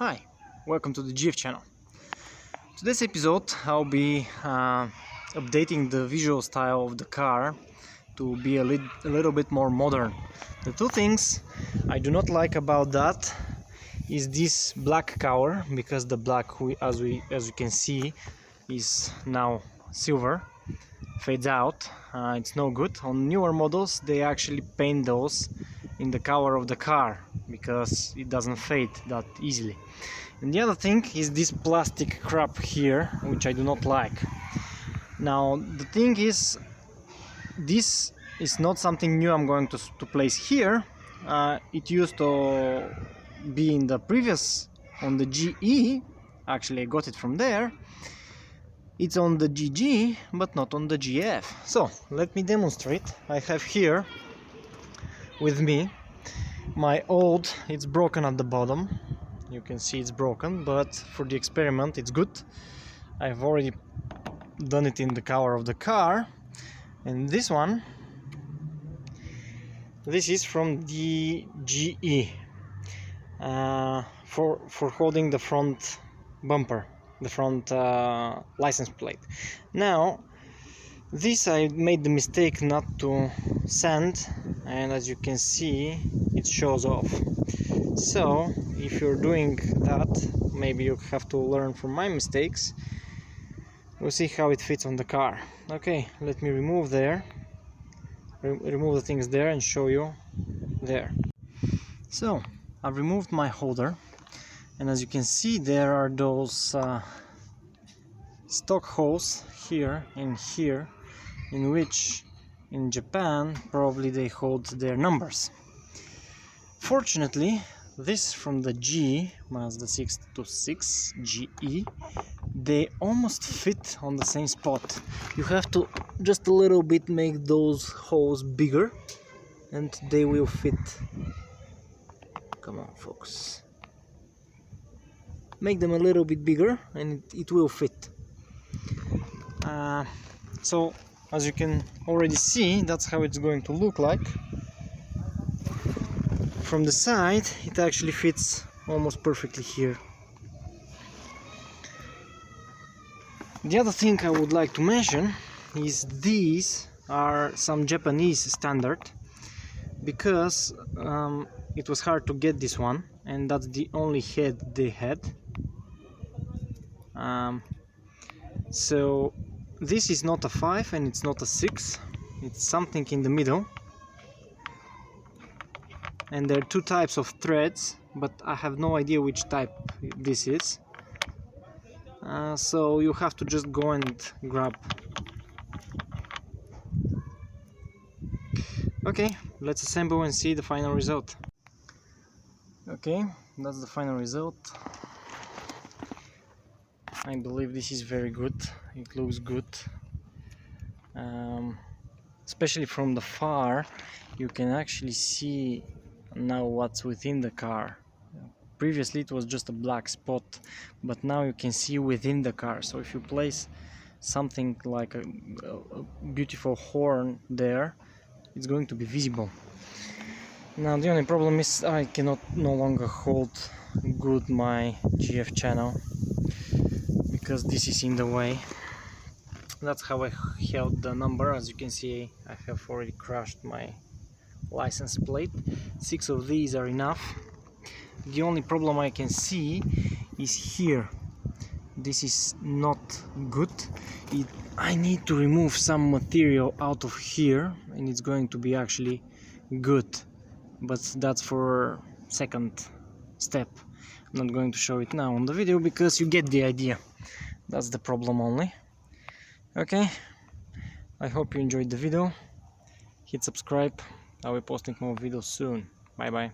Hi, welcome to the GF channel. Today's episode I'll be updating the visual style of the car to be a little bit more modern. The two things I do not like about that is this black cover, because the black, as you can see, is now silver, fades out. It's no good. On newer models they actually paint those in the cover of the car because it doesn't fade that easily. And the other thing is this plastic crap here, which I do not like. Now the thing is, this is not something new I'm going to place here. It used to be in the previous, on the GE. Actually I got it from there. It's on the GG but not on the GF. So let me demonstrate. I have here with me my old, it's broken at the bottom. You can see it's broken, but for the experiment it's good. I've already done it in the cover of the car. And this one, this is from the GE for holding the front bumper, the front license plate. Now this I made the mistake not to sand, and as you can see it shows off. So if you're doing that, maybe you have to learn from my mistakes. We'll see how it fits on the car. Okay, let me remove the things there and show you there. So I've removed my holder, and as you can see there are those stock holes here and here, in which in Japan probably they hold their numbers. Fortunately, this from the Mazda 626 GE, they almost fit on the same spot. You have to just a little bit make those holes bigger and they will fit. Come on, folks. Make them a little bit bigger and it will fit. So as you can already see, that's how it's going to look like. From the side it actually fits almost perfectly here. The other thing I would like to mention is these are some Japanese standard, because it was hard to get this one and that's the only head they had. So this is not a 5 and it's not a 6, it's something in the middle. And there are two types of threads, but I have no idea which type this is. So you have to just go and grab. Okay, let's assemble and see the final result. Okay, that's the final result. I believe this is very good. It looks good. Especially from the far, you can actually see now what's within the car. Previously it was just a black spot, but now you can see within the car. So if you place something like a beautiful horn there, it's going to be visible. Now the only problem is I cannot no longer hold good my GF channel because this is in the way. That's how I held the number. As you can see, I have already crushed my license plate. 6 of these are enough. The only problem I can see is here. This is not good. I need to remove some material out of here and it's going to be actually good, but that's for second step. I'm not going to show it now on the video because you get the idea. That's the problem only. Okay, I hope you enjoyed the video. Hit subscribe. I will be posting more videos soon. Bye bye.